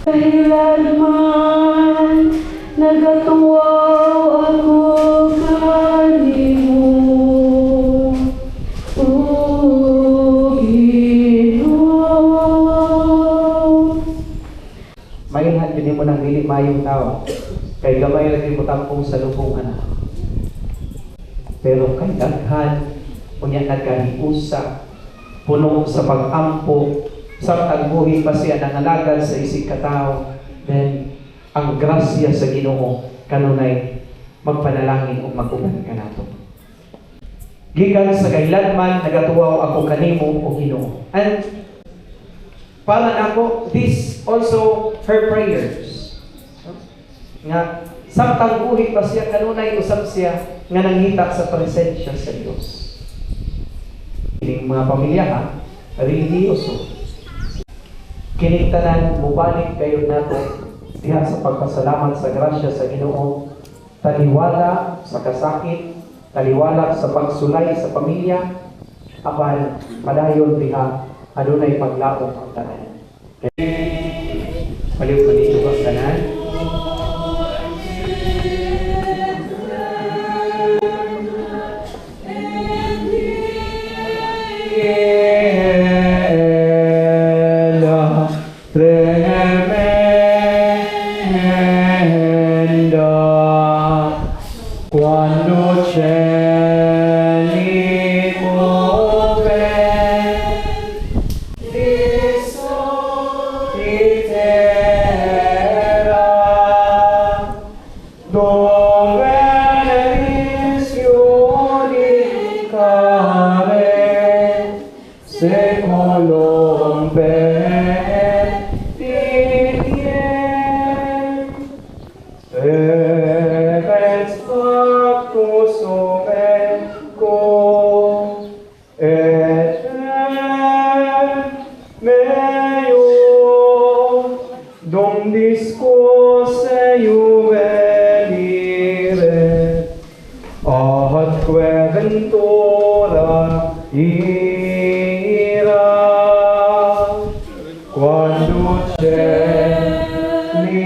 Kailanman nagatuwaw ako kanimo, O Ginoo. Mainhan yun mo ng dili mayong tao, kay gamay lagi mo tampong sa lubong anak. Pero kay daghan, unya nagkaniusa, puno sa pag-ampo, sa tagbuhi pa siya nangalagad sa isig katao, then ang grasya sa Ginoo kanunay magpanalangin o mag-uban ka nato. Gikan sa kailanman nagatuwaw ako kanimo o Ginoo. And para nako, this also her prayers. Nga samtang buhi pa siya kanunay usab siya nga nanghita sa presensya sa Dios. Kining mga pamilya ha, religyoso. Kining tanan mubalik kayo nato diha sa pagpasalamat sa grasya sa Ginoo, taliwala sa kasakit, taliwala sa pagsulay sa pamilya, apan padayon diha adunay paglaom ang tanan. Paliw kanito ang tanan. Quando cieli muove di sol di terra, dove le visioni care se colombe dum discosse juvelire atque ventura ira quando cieli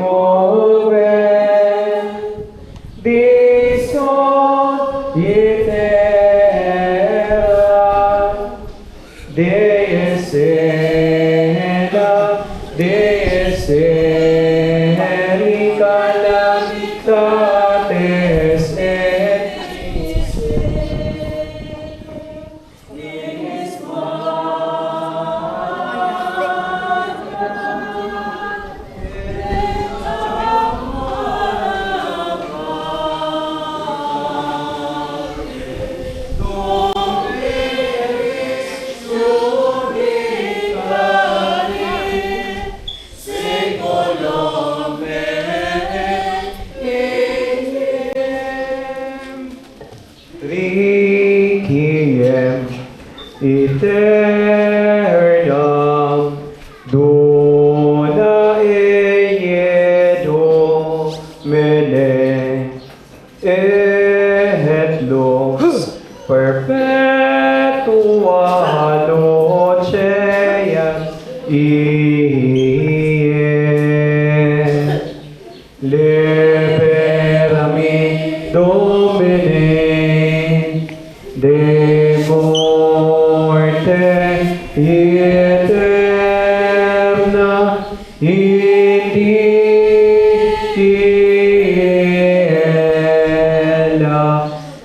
muove di sol e terra Dei sera Dei seri calamitates et Requiem aeternam dona eie Domine et lux perpetua nocea liberami Domine de morte eterna indiela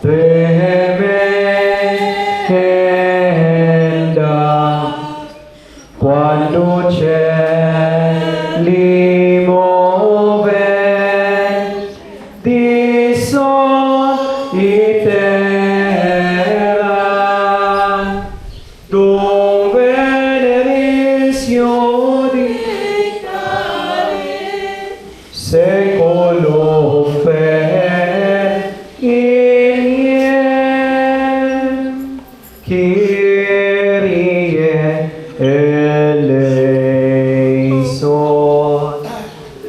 tremenda quando cieli muove di sol e terra dove le visioni secolo Kyrie eleison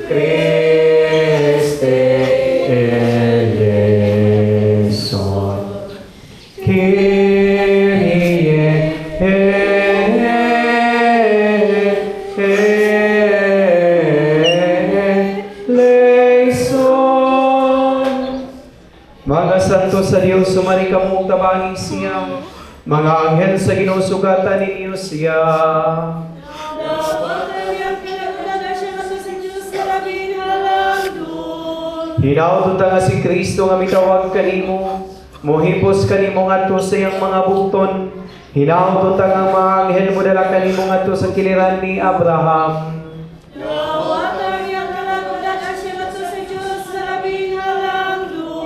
Christe eleison Kyrie eleison pagkabahi siya. Mga anghel sa ginusugatan ninyo siya. Hinautot nga si Kristo nga mitawag kanimo. Mohipos kanimo ngadto sa iyang mga bukton. Hinautot nga mga anghel mo dala kanimo ngadto sa kiliran ni Abraham.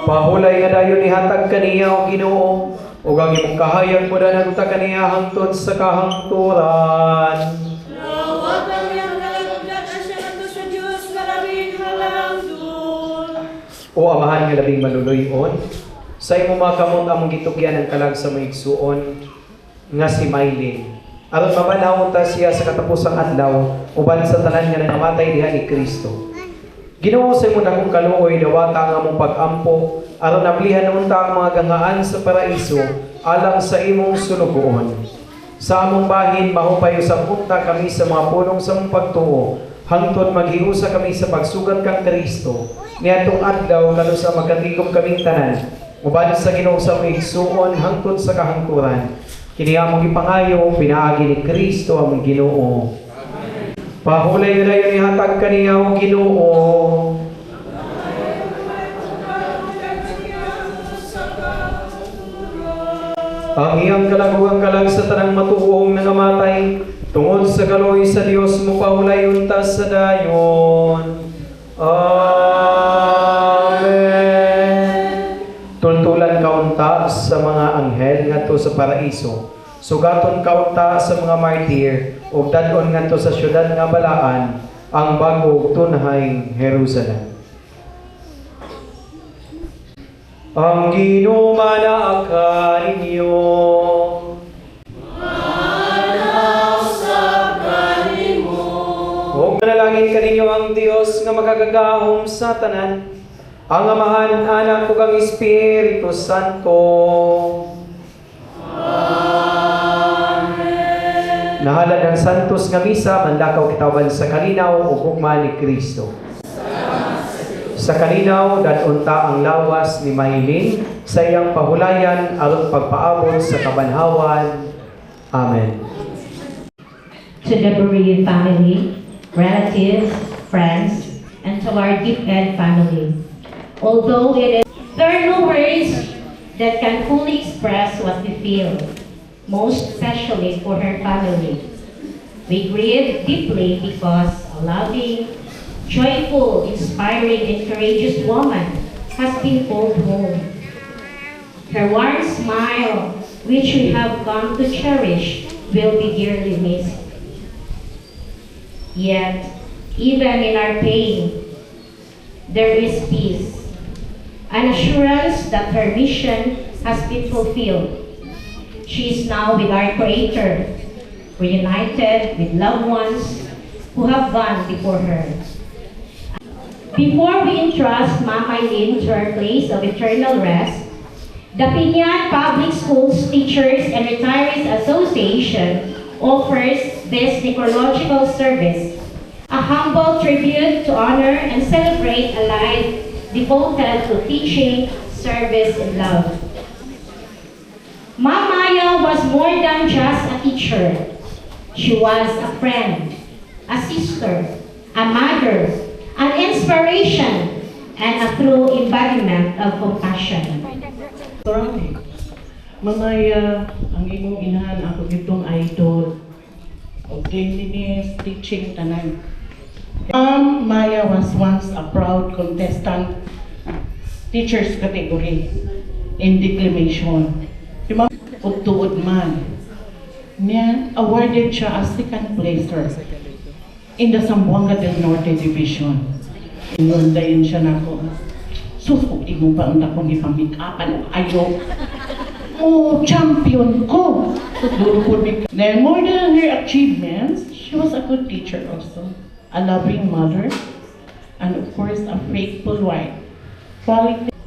Pahulay nga dayon ihatag kaniya o Ginoo, ug ang imong kahayag mo na naguta kaniya hangtod sa kahangturan. O amahan nga labing manuloyon, sa imo makamot among gitugyan ang kalag sa maigsuon nga si Maylin. Aron mabanawon ta siya sa katapusang adlaw uban sa tanan nga namatay diha ni Kristo. Ginoo sa imo dakong kaluoy dawata ang among pag-ampo aron nablihan unta ang mga gangaan sa paraiso alang sa imong sunugoon. Sa among bahin mahupay usab unta kami sa mga punong sa among pagtuo hangtod maghiusa kami sa pagsugat kang Kristo. Niadtong adlaw kanu sa magkatigom kaming tanan uban sa Ginoo sa maigsuon hangtod sa kahangturan. Kini among ipangayo pinaagi ni Kristo among Ginoo. Pahulay na dayon ihatag kaniya o Ginoo. Ang iyang kalaguang kalag sa tanang matuong nangamatay, tungod sa kaloy sa Dios mo pahulay untas sa dayon. Amen. Tultulan kaunta sa mga anghel ngadto sa paraiso. Sugaton kaunta sa mga martir ug dadon ngadto sa syudad nga balaan ang bago tunhay Jerusalem. Ang Ginoo manaa ninyo. Ug manalangin kaninyo ang Dios nga makagagahom sa tanan, ang Amahan, Anak ug ang Espiritu Santo. Nahalad ang santos nga misa, mandakaw kitawban sa kalinaw ug hukma ni Kristo. Sa kalinaw, dadunta ang lawas ni Maylin sa iyang pahulayan aron pagpaabot sa kabanhawan. Amen. To the bereaved family, relatives, friends, and to our deep-end family. Although there are no words that can fully express what we feel, most especially for her family. We grieve deeply because a loving, joyful, inspiring, and courageous woman has been called home. Her warm smile, which we have come to cherish, will be dearly missed. Yet, even in our pain, there is peace, an assurance that her mission has been fulfilled. She is now with our Creator, reunited with loved ones who have gone before her. Before we entrust Mama Eileen to her place of eternal rest, the Pinyan Public Schools Teachers and Retirees Association offers this necrological service, a humble tribute to honor and celebrate a life devoted to teaching, service, and love. Ma'am Maya was more than just a teacher. She was a friend, a sister, a mother, an inspiration, and a true embodiment of compassion. Mamaya, ang imong inahan ako gitong idol of cleanliness, teaching, tanan. Ma'am Maya was once a proud contestant teacher's category in declamation. Tuod man. Niya, awarded siya as second placer in the Zamboanga del Norte Division. Inundayin siya na ako. Susukti mo ba ang akong ipamikapan o ayo? Oh, champion ko! Then, more than her achievements, she was a good teacher also, a loving mother, and of course, a faithful wife.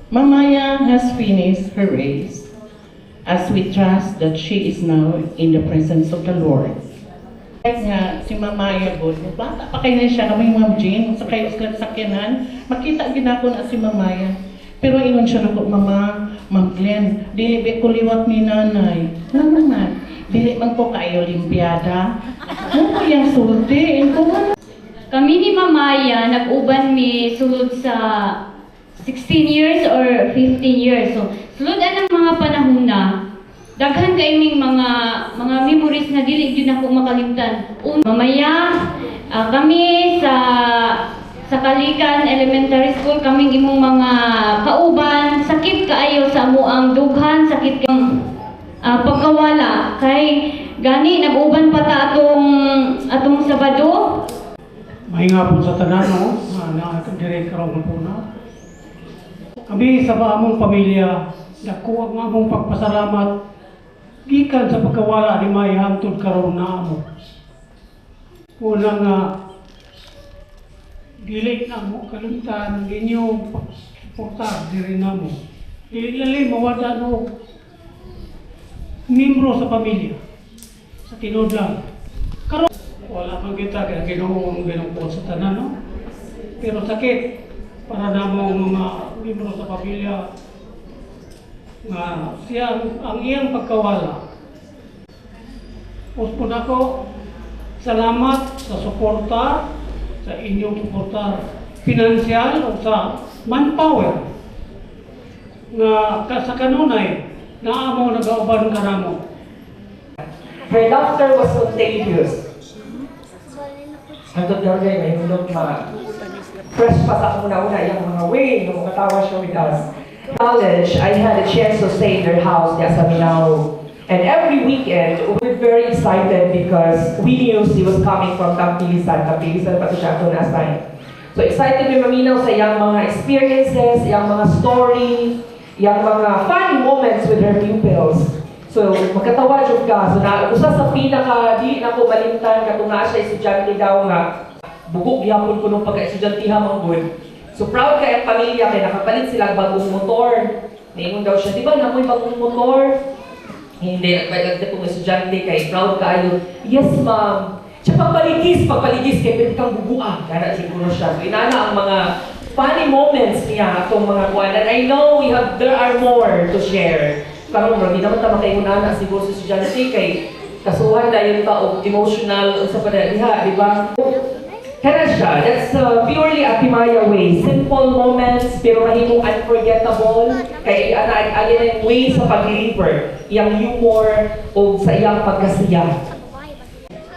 Mamaya has finished her race, as we trust that she is now in the presence of the Lord. Nga, si Mamaya God, bata pa kayo na siya, kaming Ma'am Jean, sa kayo sa sakyanan, makita ginako na si Mamaya. Pero ingon siya na ko, Mama, Ma'am Glenn, dili ba ko liwat ni nanay? Nga naman, dili man ko kayo Olimpiada. Ano ko yung sulti? Kami ni Mamaya, nag-uban mi sulod sa 16 years or 15 years. So, sulod ang mga panahon na, daghan kaiming mga memories na dili gyud ako makalimtan. Mamaya, kami sa Kalikan Elementary School, kaming imong mga kauban, sakit kaayo sa amuang dughan, sakit kang pagkawala. Kay gani nag-uban pa ta atong Sabado. Mahinga po sa tanan, no? Nakakadiri karoon po na. Kami sa among pamilya, nakuha ang among pagpasalamat gikan sa pagkawala ni Maya hangtod karoon na amo. Unang dili na mo kalimtan ang inyong pagsuportar diri na mo. Dili lali mawala no membro sa pamilya. Sa tinod lang. Karon wala man kita kaya Ginoo ginoo sa tanan, no? Pero sakit para namong mga membro sa pamilya nga siya ang iyang pagkawala. Puspon ako, salamat sa suporta, sa inyong suporta pinansyal o sa manpower nga sa kanunay na amo nag-auban ka namo. Her laughter was contagious. Hangtod daw rin, may hundog fresh pa sa una-una yung mga way, yung katawa siya with us. College, I had a chance to stay in their house, sa Minao. And every weekend, we were very excited because we knew she was coming from Tampilisan. Tampilisan pa siya ito na-assign. So excited yung maminaw sa iyang mga experiences, iyang mga story, iyang mga funny moments with her pupils. So, magkatawa dyan ka. So, usa sa pinaka, di na ko malimtan, katong naa siya estudyante daw nga, bugok gihapon ko nung pagka-estudyante hamang good. So, proud kaya ang pamilya, kaya nakapalit sila bagong motor. Naingon daw siya, di ba, namoy bagong motor? Hindi, nagpagagda kong estudyante kay proud kayo. Yes, ma'am. Siya pagpaligis, kay pwede kang bubuan. Kaya siguro siya. So, inana ang mga funny moments niya, itong mga kuwan. And I know there are more to share. Karon bro, di naman tama kayo na siguro sa estudyante kay kasuhan dahil pa og emotional sa panadiha, di ba? Kaya siya, that's purely a Timaya way. Simple moments, pero mahimong unforgettable. Kay alin ang way sa pag-deliver, iyang humor o sa iyang pagkasiya.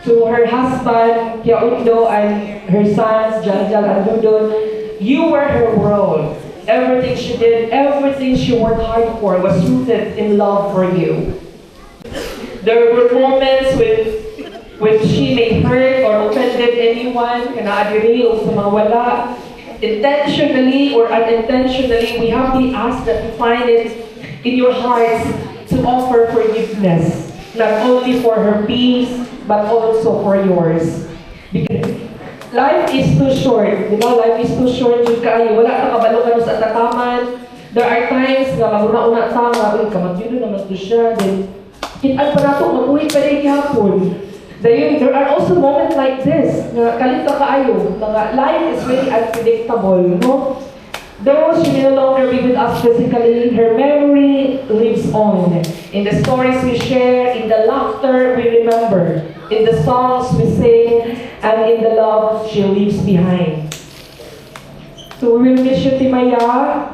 To her husband, Kia Undo, and her sons, Jaljal and Dudon, you were her world. Everything she did, everything she worked hard for was rooted in love for you. There were moments when she may hurt or offended anyone, kanaadiri o sa mga wala. Intentionally or unintentionally, we humbly ask that you find it in your hearts to offer forgiveness, not only for her peace, but also for yours. Because life is too short, di ba? Life is too short, yung kaayo. Wala ka kabalo ka sa tataman. There are times na maguna-una ta nga, uy, kamagyo naman to siya. Then, kitaan pa nato, mag-uwi pa rin hapon. There are also moments like this, na kalit ka kaayo, na life is very unpredictable, no? Though she may no longer be with us physically, her memory lives on. In the stories we share, in the laughter we remember, in the songs we sing, and in the love she leaves behind. So we will miss you, Timaya.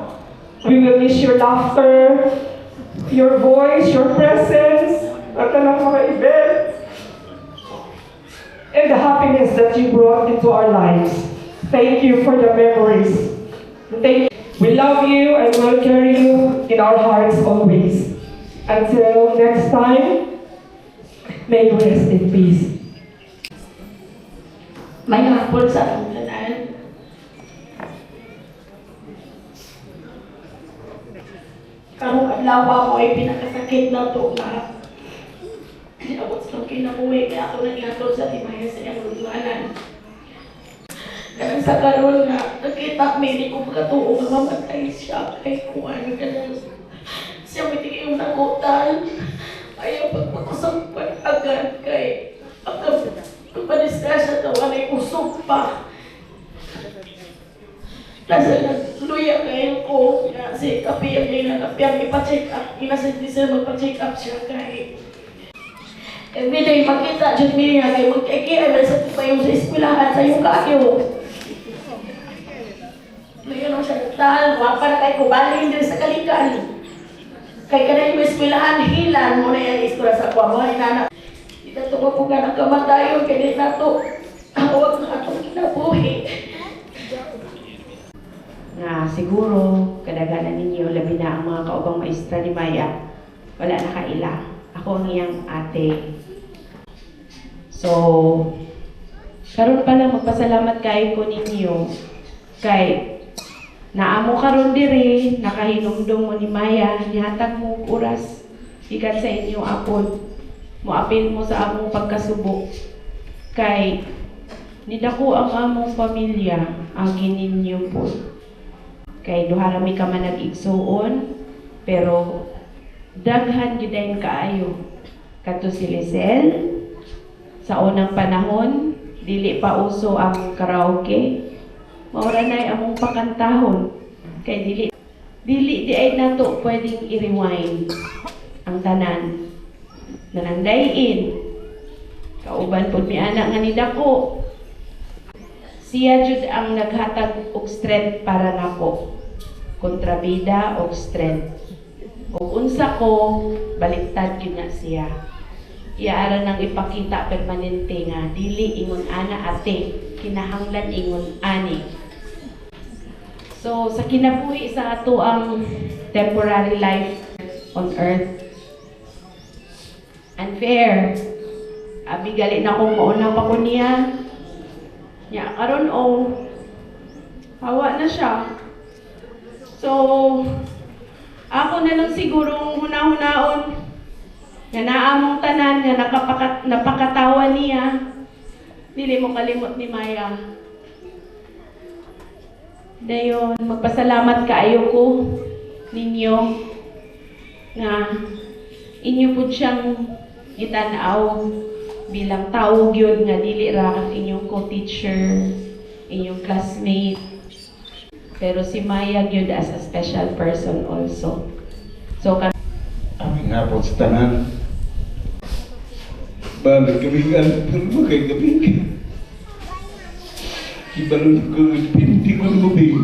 We will miss your laughter, your voice, your presence, at ang mga events, and the happiness that you brought into our lives. Thank you for the memories. Thank you. We love you and will carry you in our hearts always. Until next time, may you rest in peace. May hapon sa akong tanan. Karong adlaw ako ay pinakasakit na ito na sinabot sa kinabuhi kaya ako naglatod sa Timaya sa iyang lungwanan. Kaya sa karoon nga, nakita hindi ko makatuong na mamatay siya kay kuwan ka na. Siya may tingin yung nakutan. Ayaw pagpakusampan agad kay pagpanistasya tawa na usok pa. Kasi nagluya kayo ko. Kasi kapiyang niya na kapiyang ipa-check up. Inasin din sila magpa-check up siya kay everyday makita dyan niya kay magkaikian sa tipayo sa eskwelahan sa yung kaagyo. Ngayon ang siya nagtahan, wapa na kay kubalin din sa kalikan. Kay kanay yung eskwelahan, hilan mo na yung iskwela sa kwa mo, inana. Di na ito mapugan ang kamatayon, kaya di na ito hawag na atong kinabuhi. Nga siguro kadaganan ninyo labi na ang mga kaubang maestra ni Maya wala na kaila. Ako ang iyang ate. So karon pala magpasalamat kayo ko ninyo kay naamo karon diri nakahinumdum mo ni Maya nihatag mo og oras ikan sa inyo apon mo apil mo sa among pagkasubo kay nidako ang among pamilya ang gininyo po. Kay duha rami ka man nag-igsuon pero daghan gyud kaayo kadto si Lisel sa unang panahon dili pa uso ang karaoke maura nay among pakantahon kay dili di ay nato pwedeng i-rewind ang tanan nanandayin kauban pud mi anak nga nidako siya jud ang naghatag og strength para nako kontrabida og strength. O unsa ko, baliktad gyud na siya. Iara nang ipakita permanente nga dili ingon ana ate, kinahanglan ingon ani. So sa kinabuhi sa ato ang temporary life on earth, unfair. Abi gali na kong mauna pa ko niya. Nya karon hawa na siya. So, ako na lang sigurong huna-hunaon nga naamong tanan nga napakatawa niya. Dili mo kalimot ni Maya. Dayon, magpasalamat kaayo ko ninyo nga inyo pud siyang gitan-aw bilang tao gyud nga dili ra inyong co-teacher, inyong classmate. Pero si Maya gyud as a special person also. So aming hapon sa tanan. Balik kabingan, pero kay kabingan. Ibalon ko, pinti ko ng gubing.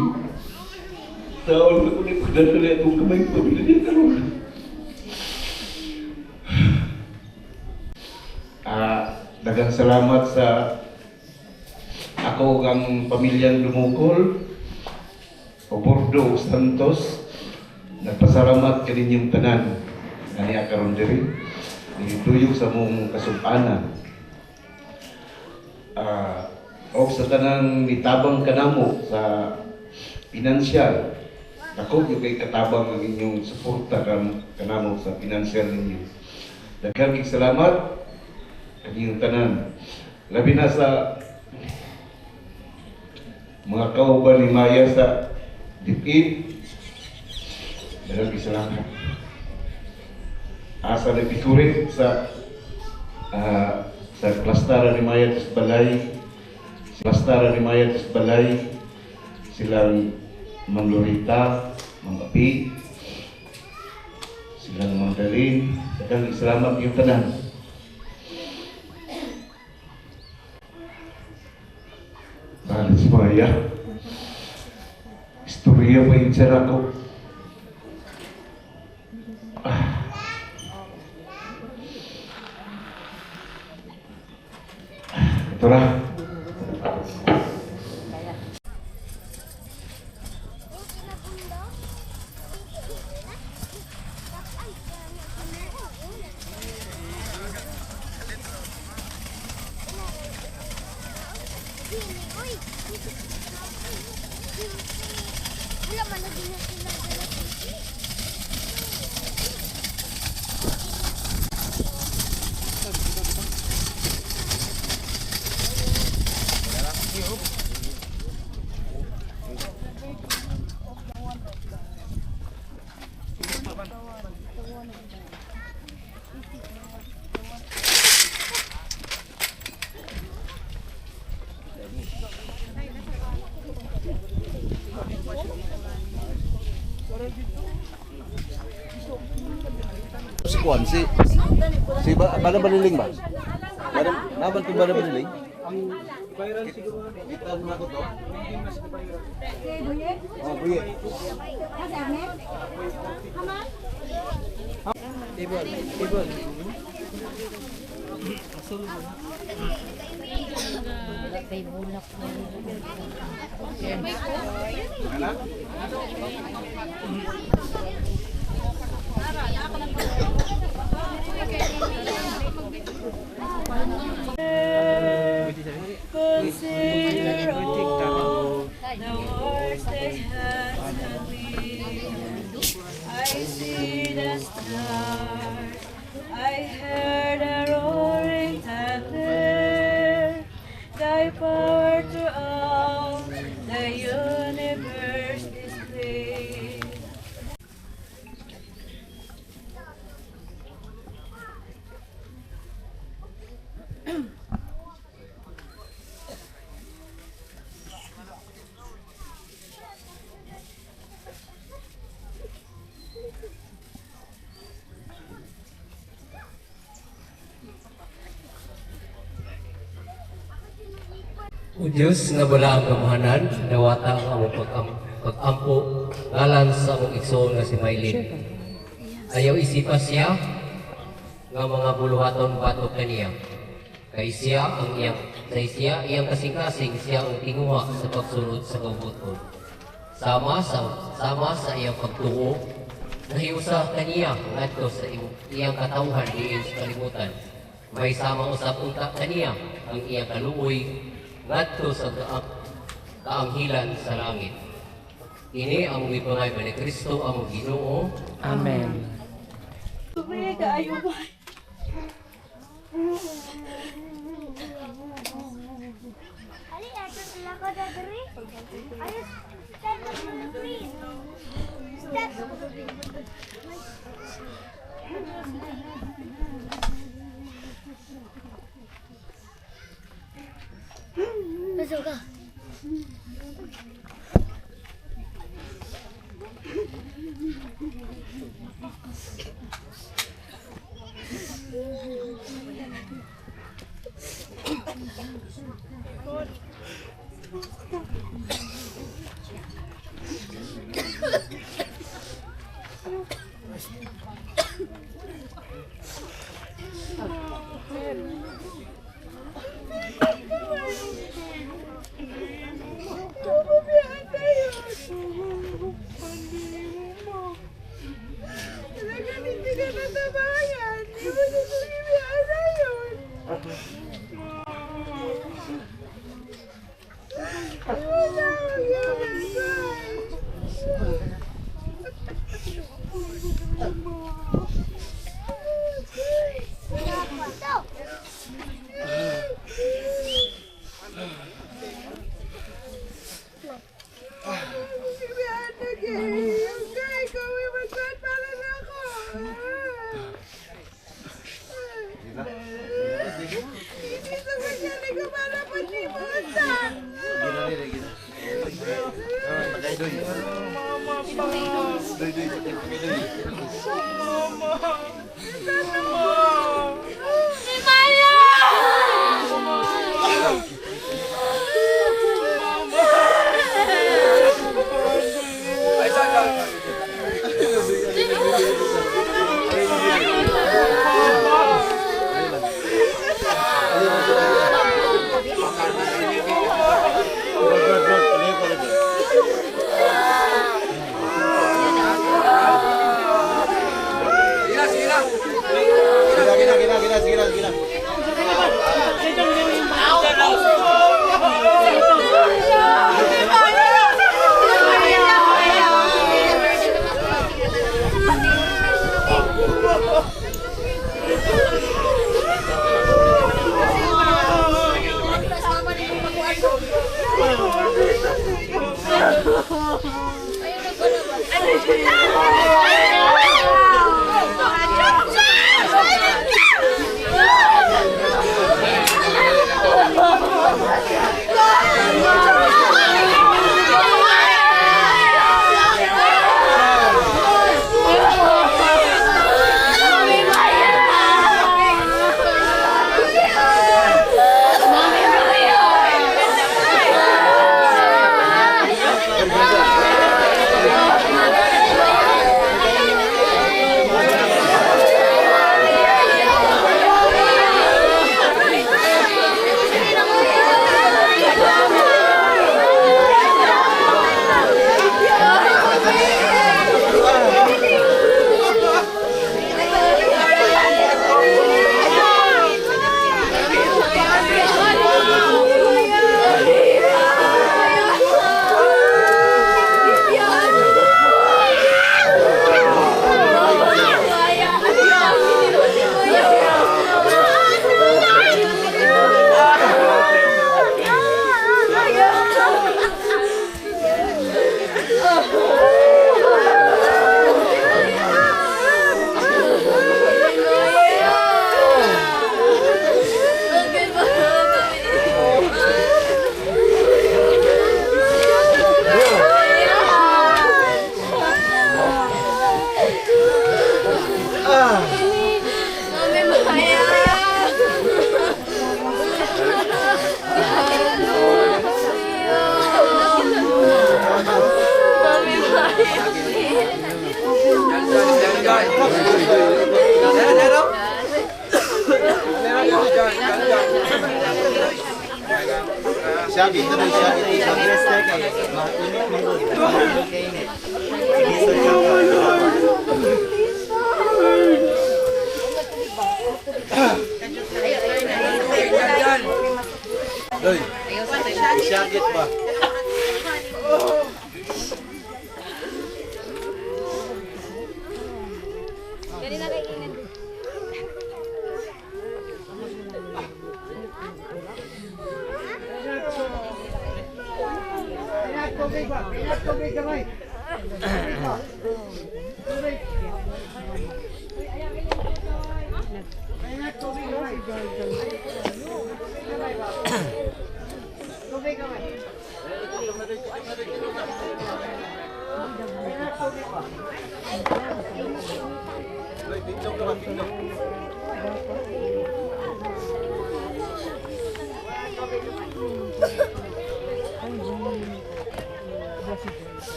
Taon na ko na pagdadala itong kamay pamilya niya karoon. Dagang salamat sa ako ang pamilyang Dumukol o Bordo Santos. Nagpasalamat kaninyong tanan nga niya karon diri nituyok sa mong kasub-anan. O sa tanang nitabang kanamo sa pinansyal. Dako yung kay katabang ang inyong suporta kanamo sa pinansyal ninyo. Daghang salamat kaninyong tanan. Labi na sa mga kauban ni Maya sa DepEd. Daghang salamat. Asa nagpiturit sa klastara ni Maya tis balay. Klastara ni Maya tis balay. Silang Mang Lorita, Mang Api, silang Mang Dalin. Daghang salamat yung tanan. Balit si Maya. Istorya pa yung sara ko. Ito lah. Wala man lagi na sila. kuan si Bada Baliling ba? Naban to Bada Baliling? Viral siguro. Kita na ko to. Oh, buye. Table. Consider all the wars they had to leave. I see the stars, I heard a roaring thunder, thy power to all the universe displayed. O Diyos nga wala ang kamahanan, nawata ang among pag-ampo, ngalan sa among igsoon nga si Maylin. Ayaw isipa siya nga mga buluhaton batok kaniya. Kay siya ang iyang kasing-kasing siya ang tinguha sa pagsunod sa kabuton. Sama sa iyang pagtuo, nahiusa kaniya ngadto sa iyang katawhan diin sa kalibutan. May sama usap unta kaniya ang iyang kaluoy ngadto sa kaanghilan sa langit. Ini ang mipangay ni Kristo ang Ginoo. Amen. Sila Siya dito na siya dito sa wrestler kay mainit mangod. Kainit. Oy. Syagit ba?